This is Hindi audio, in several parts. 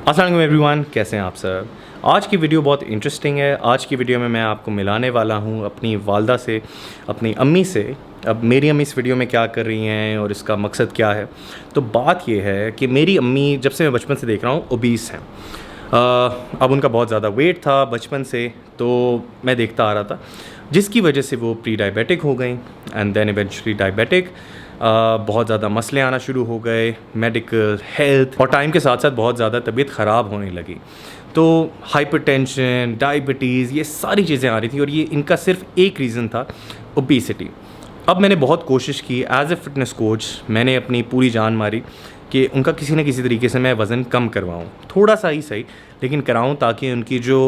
अस्सलाम वालेकुम एवरीवन, कैसे हैं आप सर। आज की वीडियो बहुत इंटरेस्टिंग है। आज की वीडियो में मैं आपको मिलाने वाला हूँ अपनी वालदा से, अपनी अम्मी से। अब मेरी अम्मी इस वीडियो में क्या कर रही हैं और इसका मकसद क्या है। तो बात ये है कि मेरी अम्मी जब से मैं बचपन से देख रहा हूँ ओबीस हैं। अब उनका बहुत ज़्यादा वेट था बचपन से, तो मैं देखता आ रहा था, जिसकी वजह से वो प्री डायबिटिक हो गई एंड देन इवेंचुअली डायबिटिक। बहुत ज़्यादा मसले आना शुरू हो गए, मेडिकल, हेल्थ, और टाइम के साथ साथ बहुत ज़्यादा तबीयत ख़राब होने लगी। तो हाइपरटेंशन, डायबिटीज़, ये सारी चीज़ें आ रही थी और ये इनका सिर्फ एक रीज़न था, ओबेसिटी। अब मैंने बहुत कोशिश की एज ए फ़िटनेस कोच, मैंने अपनी पूरी जान मारी कि उनका किसी न किसी तरीके से मैं वज़न कम करवाऊँ, थोड़ा सा ही सही लेकिन कराऊँ, ताकि उनकी जो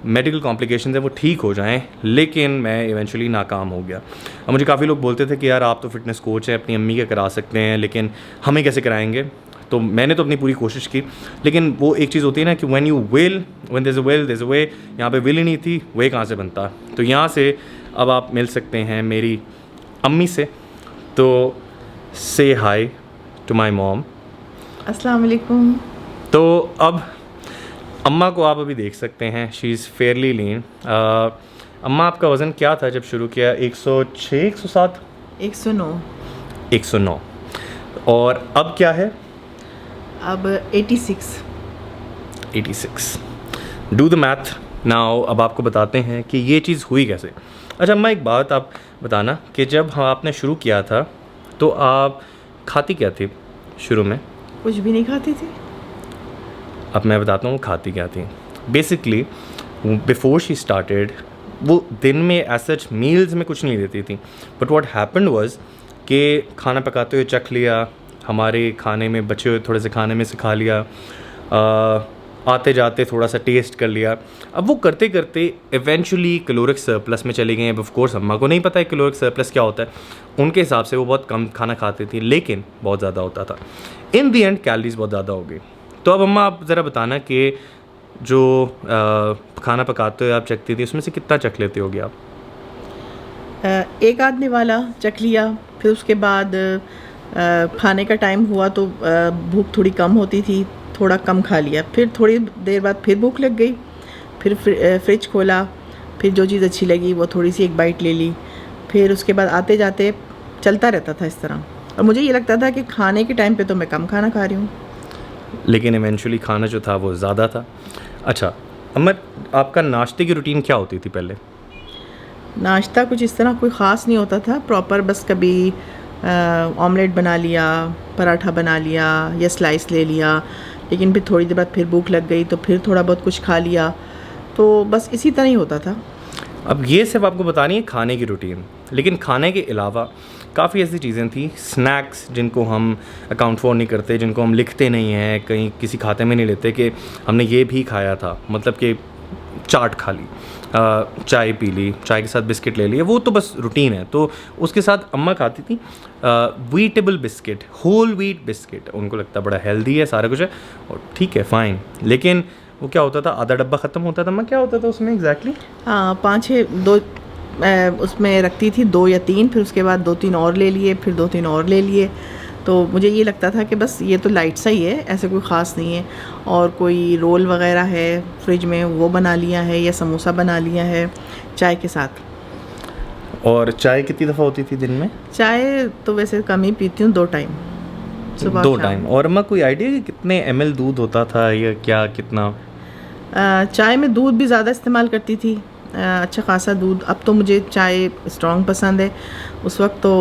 मेडिकल कॉम्प्लिकेशंस हैं वो ठीक हो जाएं। लेकिन मैं इवेंचुअली नाकाम हो गया। अब मुझे काफ़ी लोग बोलते थे कि यार आप तो फ़िटनेस कोच हैं, अपनी अम्मी के करा सकते हैं, लेकिन हमें कैसे कराएंगे। तो मैंने तो अपनी पूरी कोशिश की, लेकिन वो एक चीज़ होती है ना कि when there is a will there is a way. यहाँ पे विल ही नहीं थी, वे कहाँ से बनता। तो यहाँ से अब आप मिल सकते हैं मेरी अम्मी से। तो से हाय टू माई मॉम। अस्सलाम वालेकुम। तो अब अम्मा को आप अभी देख सकते हैं, शी इज़ फेयरली लीन। अम्मा, आपका वज़न क्या था जब शुरू किया? 106, 107? 109। 109। और अब क्या है? अब 86। 86। Do the math now. अब आपको बताते हैं कि ये चीज़ हुई कैसे। अच्छा अम्मा, एक बात आप बताना कि जब आपने शुरू किया था तो आप खाती क्या थी शुरू में? कुछ भी नहीं खाती थी। अब मैं बताता हूँ खाती क्या थी। बेसिकली बिफोर शी स्टार्टेड, वो दिन में एज सच मील्स में कुछ नहीं देती थी, बट व्हाट हैपेंड वाज कि खाना पकाते हुए चख लिया, हमारे खाने में बचे हुए थोड़े से खाने में से खा लिया, आते जाते थोड़ा सा टेस्ट कर लिया। अब वो करते करते इवेंचुअली कैलोरिक सरप्लस में चली गई। अब ऑफ कोर्स अम्मा को नहीं पता है कैलोरिक सरप्लस क्या होता है, उनके हिसाब से वो बहुत कम खाना खाती थी, लेकिन बहुत ज़्यादा होता था। इन दी एंड कैलोरीज बहुत ज़्यादा हो गई। तो अब अम्मा आप ज़रा बताना कि जो खाना पकाते हुए आप चखती थी उसमें से कितना चख लेते होगे आप? एक आदमी वाला चख लिया, फिर उसके बाद खाने का टाइम हुआ तो भूख थोड़ी कम होती थी, थोड़ा कम खा लिया, फिर थोड़ी देर बाद फिर भूख लग गई, फिर फ्रिज खोला, फिर जो चीज़ अच्छी लगी वो थोड़ी सी एक बाइट ले ली, फिर उसके बाद आते जाते चलता रहता था इस तरह। और मुझे ये लगता था कि खाने के टाइम पे तो मैं कम खाना खा रही हूँ, लेकिन इवेंचुअली खाना जो था वो ज़्यादा था। अच्छा अम्मा, आपका नाश्ते की रूटीन क्या होती थी पहले? नाश्ता कुछ इस तरह कोई ख़ास नहीं होता था प्रॉपर, बस कभी ऑमलेट बना लिया, पराठा बना लिया या स्लाइस ले लिया, लेकिन फिर थोड़ी देर बाद फिर भूख लग गई तो फिर थोड़ा बहुत कुछ खा लिया, तो बस इसी तरह ही होता था। अब ये सिर्फ आपको बतानी है खाने की रूटीन, लेकिन खाने के अलावा काफ़ी ऐसी चीज़ें थी, स्नैक्स, जिनको हम अकाउंट फॉर नहीं करते, जिनको हम लिखते नहीं हैं, कहीं किसी खाते में नहीं लेते कि हमने ये भी खाया था। मतलब कि चाट खा ली, चाय पी ली, चाय के साथ बिस्किट ले लिए, वो तो बस रूटीन है। तो उसके साथ अम्मा खाती थी वीटेबल बिस्किट, होल व्हीट बिस्किट, उनको लगता बड़ा हेल्दी है, सारा कुछ है और ठीक है फ़ाइन। लेकिन वो क्या होता था, आधा डब्बा ख़त्म होता था। अम्मा क्या होता था उसमें एग्जैक्टली? हाँ, 5-6 दो उसमें रखती थी, 2 या 3, फिर उसके बाद 2-3 और ले लिए, फिर 2-3 और ले लिए। तो मुझे ये लगता था कि बस ये तो लाइट सा ही है, ऐसे कोई ख़ास नहीं है। और कोई रोल वगैरह है फ्रिज में, वो बना लिया है, या समोसा बना लिया है चाय के साथ। और चाय कितनी दफ़ा होती थी दिन में? चाय तो वैसे कम ही पीती हूँ, 2 टाइम, सुबह 2 शाम। टाइम। और अम्मा कोई आइडिया कि कितने ml दूध होता था या क्या, कितना? चाय में दूध भी ज़्यादा इस्तेमाल करती थी, अच्छा खासा दूध। अब तो मुझे चाय स्ट्रॉन्ग पसंद है, उस वक्त तो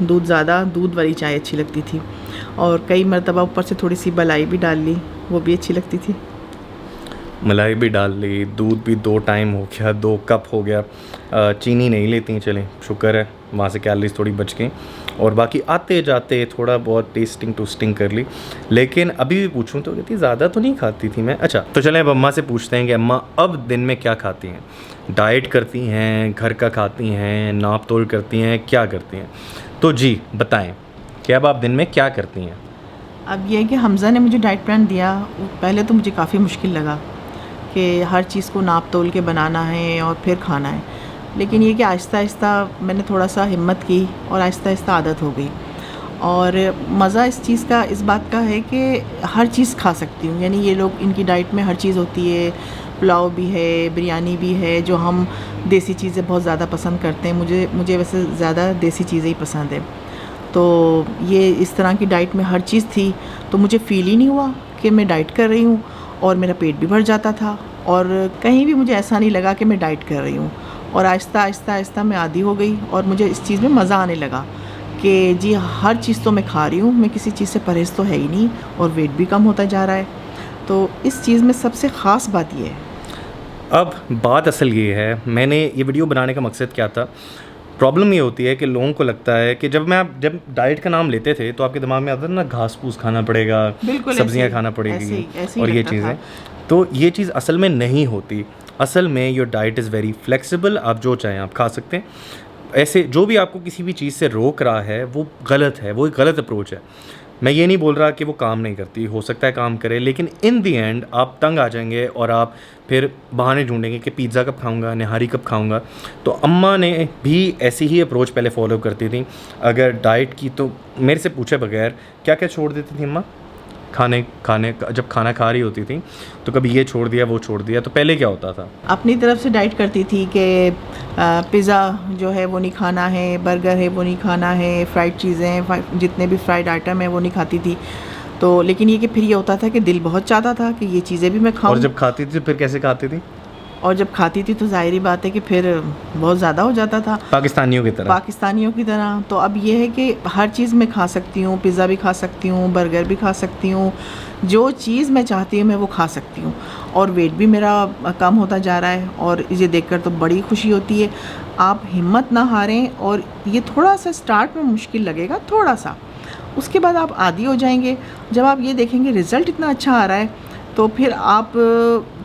दूध ज़्यादा, दूध वाली चाय अच्छी लगती थी। और कई मरतबा ऊपर से थोड़ी सी मलाई भी डाल ली, वो भी अच्छी लगती थी। मलाई भी डाल ली, दूध भी 2 टाइम हो गया, 2 कप हो गया। चीनी नहीं लेती, चलें शुक्र है, वहाँ से कैलोरीज थोड़ी बच गई। और बाकी आते जाते थोड़ा बहुत टेस्टिंग टूस्टिंग कर ली। लेकिन अभी भी पूछूं तो कहती ज़्यादा तो नहीं खाती थी मैं। अच्छा तो चलें अब अम्मा से पूछते हैं कि अम्मा अब दिन में क्या खाती हैं? डाइट करती हैं, घर का खाती हैं, नाप तोल करती हैं, क्या करती हैं? तो जी बताएं कि अब आप दिन में क्या करती हैं? अब यह है कि हमज़ा ने मुझे डाइट प्लान दिया, पहले तो मुझे काफ़ी मुश्किल लगा कि हर चीज़ को नाप तोल के बनाना है और फिर खाना है, लेकिन ये कि आहिस्ता आहिस्ता मैंने थोड़ा सा हिम्मत की और आहिस्ता आहिस्ता आदत हो गई। और मज़ा इस चीज़ का, इस बात का है कि हर चीज़ खा सकती हूँ। यानी ये लोग, इनकी डाइट में हर चीज़ होती है, पुलाव भी है, बिरयानी भी है, जो हम देसी चीज़ें बहुत ज़्यादा पसंद करते हैं। मुझे वैसे ज़्यादा देसी चीज़ें ही पसंद है। तो ये इस तरह की डाइट में हर चीज़ थी, तो मुझे फ़ील ही नहीं हुआ कि मैं डाइट कर रही हूँ, और मेरा पेट भी भर जाता था, और कहीं भी मुझे ऐसा नहीं लगा कि मैं डाइट कर रही हूँ। और आहिस्ता आहिस्ता आहिस्ता मैं आदी हो गई, और मुझे इस चीज़ में मज़ा आने लगा कि जी हर चीज़ तो मैं खा रही हूँ, मैं किसी चीज़ से परहेज़ तो है ही नहीं, और वेट भी कम होता जा रहा है। तो इस चीज़ में सबसे ख़ास बात ये है। अब बात असल ये है, मैंने ये वीडियो बनाने का मकसद क्या था। प्रॉब्लम ये होती है कि लोगों को लगता है कि जब डाइट का नाम लेते थे तो आपके दिमाग में आता था ना, घास फूस खाना पड़ेगा, सब्जियां खाना पड़ेगी और ये चीज़ें। तो ये चीज़ असल में नहीं होती। असल में your diet is very flexible, आप जो चाहें आप खा सकते हैं। ऐसे जो भी आपको किसी भी चीज़ से रोक रहा है वो गलत है, वो एक गलत अप्रोच है। मैं ये नहीं बोल रहा कि वो काम नहीं करती, हो सकता है काम करे, लेकिन इन दी एंड आप तंग आ जाएंगे और आप फिर बहाने ढूंढेंगे कि पिज़्ज़ा कब खाऊंगा, निहारी कब खाऊंगा। तो अम्मा ने भी ऐसी ही अप्रोच पहले फॉलो करती थी अगर डाइट की, तो मेरे से पूछे बगैर क्या क्या छोड़ देती थी अम्मा। जब खाना खा रही होती थी तो कभी ये छोड़ दिया, वो छोड़ दिया। तो पहले क्या होता था, अपनी तरफ से डाइट करती थी कि पिज़्ज़ा जो है वो नहीं खाना है, बर्गर है वो नहीं खाना है, फ्राइड चीज़ें, जितने भी फ्राइड आइटम है वो नहीं खाती थी। तो लेकिन ये कि फिर ये होता था कि दिल बहुत चाहता था कि ये चीज़ें भी मैं खाऊं। और जब खाती थी फिर कैसे खाती थी? और जब खाती थी तो जाहिर बात है कि फिर बहुत ज़्यादा हो जाता था, पाकिस्तानियों की तरह। तो अब ये है कि हर चीज़ मैं खा सकती हूँ, पिज़्ज़ा भी खा सकती हूँ, बर्गर भी खा सकती हूँ, जो चीज़ मैं चाहती हूँ मैं वो खा सकती हूँ। और वेट भी मेरा कम होता जा रहा है, और इसे देखकर तो बड़ी खुशी होती है। आप हिम्मत ना हारें, और ये थोड़ा सा स्टार्ट में मुश्किल लगेगा, थोड़ा सा, उसके बाद आप आदी हो जाएंगे। जब आप ये देखेंगे रिज़ल्ट इतना अच्छा आ रहा है तो फिर आप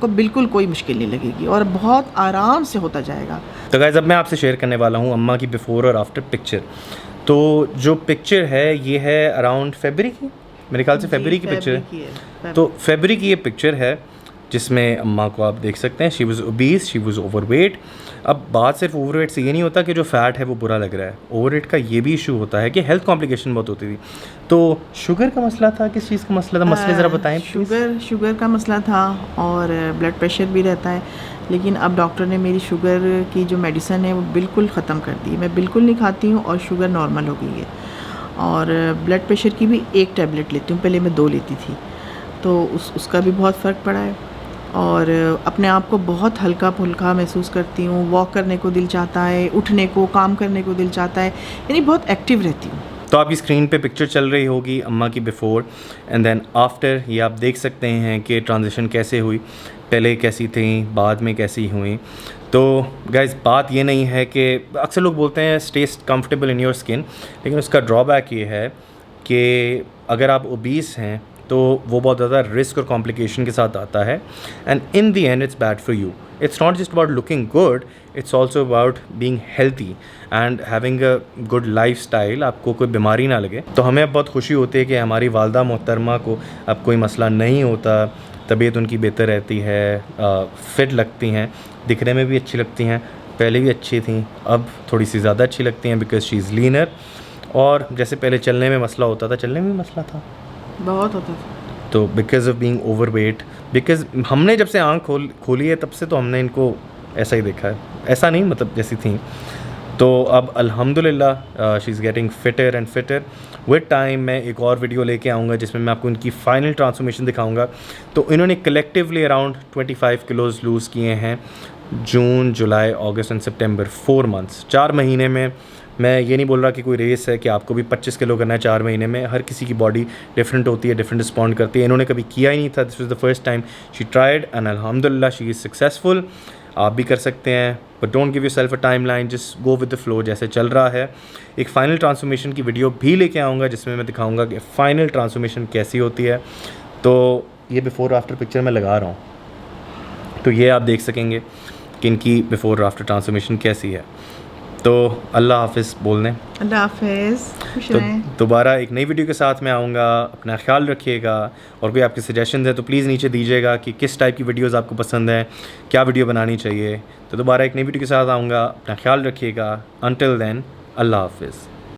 को बिल्कुल कोई मुश्किल नहीं लगेगी, और बहुत आराम से होता जाएगा। तो गाइस अब मैं आपसे शेयर करने वाला हूँ अम्मा की बिफ़ोर और आफ्टर पिक्चर। तो जो पिक्चर है ये है अराउंड फरवरी की, मेरे ख्याल से फरवरी की पिक्चर है। तो फरवरी की ये पिक्चर है जिसमें अम्मा को आप देख सकते हैं, she was obese, she was overweight. अब बात सिर्फ ओवरवेट से ये नहीं होता कि जो फ़ैट है वो बुरा लग रहा है। ओवरवेट का ये भी इशू होता है कि हेल्थ कॉम्प्लिकेशन बहुत होती थी। तो शुगर का मसला था, किस चीज़ का मसला था, मसले ज़रा बताएं। शुगर का मसला था, और ब्लड प्रेशर भी रहता है। लेकिन अब डॉक्टर ने मेरी शुगर की जो मेडिसिन है वो बिल्कुल ख़त्म कर दी, मैं बिल्कुल नहीं खाती हूँ, और शुगर नॉर्मल हो गई है। और ब्लड प्रेशर की भी एक टैबलेट लेती हूँ, पहले मैं 2 लेती थी, तो उसका भी बहुत फ़र्क पड़ा है। और अपने आप को बहुत हल्का फुल्का महसूस करती हूँ, वॉक करने को दिल चाहता है, उठने को, काम करने को दिल चाहता है, यानी बहुत एक्टिव रहती हूँ। तो आपकी स्क्रीन पे पिक्चर चल रही होगी अम्मा की बिफ़ोर एंड देन आफ्टर। ये आप देख सकते हैं कि ट्रांजिशन कैसे हुई, पहले कैसी थी, बाद में कैसी हुई। तो गाइस बात ये नहीं है कि अक्सर लोग बोलते हैं stay comfortable in your skin, लेकिन उसका ड्रॉबैक ये है कि अगर आप ओबीस हैं तो वो बहुत ज़्यादा रिस्क और कॉम्प्लिकेशन के साथ आता है, and in the and it's bad for you. It's not just about looking good, it's also about being healthy and having a good life style, आपको कोई बीमारी ना लगे। तो हमें अब बहुत खुशी होती है कि हमारी वालदा मोहतरमा को अब कोई मसला नहीं होता, तबीयत उनकी बेहतर रहती है, फ़िट लगती हैं, दिखने में भी अच्छी लगती हैं, पहले भी अच्छी थी, अब थोड़ी सी ज़्यादा अच्छी लगती हैं बिकॉज शी इज़ लीनर। और जैसे पहले चलने में मसला होता था, चलने में भी मसला था, बहुत होता था, तो because of being overweight, because हमने जब से आँख खोली है तब से तो हमने इनको ऐसा ही देखा है, ऐसा नहीं मतलब जैसी थी। तो अब अल्हम्दुलिल्लाह she is getting fitter and fitter with time. मैं एक और वीडियो लेके आऊँगा जिसमें मैं आपको इनकी फ़ाइनल ट्रांसफॉर्मेशन दिखाऊंगा। तो इन्होंने कलेक्टिवली अराउंड 25 किलोज़ लूज़ किए हैं जून, जुलाई, अगस्त एंड सितंबर, 4 मंथ्स, 4 महीने में। मैं ये नहीं बोल रहा कि कोई रेस है कि आपको भी 25 किलो करना है 4 महीने में। हर किसी की बॉडी डिफरेंट होती है, डिफरेंट रिस्पॉन्ड करती है। इन्होंने कभी किया ही नहीं था, this was the first time she tried and अल्हम्दुलिल्लाह शी इज़ सक्सेसफुल। आप भी कर सकते हैं, but don't give yourself a time line, just go with the flow, जैसे चल रहा है। एक फ़ाइनल ट्रांसफॉर्मेशन की वीडियो भी लेके आऊँगा जिसमें मैं दिखाऊँगा कि फ़ाइनल ट्रांसफॉर्मेशन कैसी होती है। तो ये बिफ़ोर आफ्टर पिक्चर मैं लगा रहा हूँ, तो ये आप देख सकेंगे कि इनकी बिफ़ोर आफ्टर ट्रांसफॉर्मेशन कैसी है। तो अल्लाह हाफ़िज़ बोल दें। अल्लाह हाफ़िज़, खुश रहें। तो दोबारा एक नई वीडियो के साथ मैं आऊँगा, अपना ख्याल रखिएगा। और कोई आपके सजेशंस हैं तो प्लीज़ नीचे दीजिएगा कि किस टाइप की वीडियोज़ आपको पसंद हैं, क्या वीडियो बनानी चाहिए। तो दोबारा एक नई वीडियो के साथ आऊँगा, अपना ख्याल रखिएगा। अनटिल देन, अल्लाह हाफ़िज़।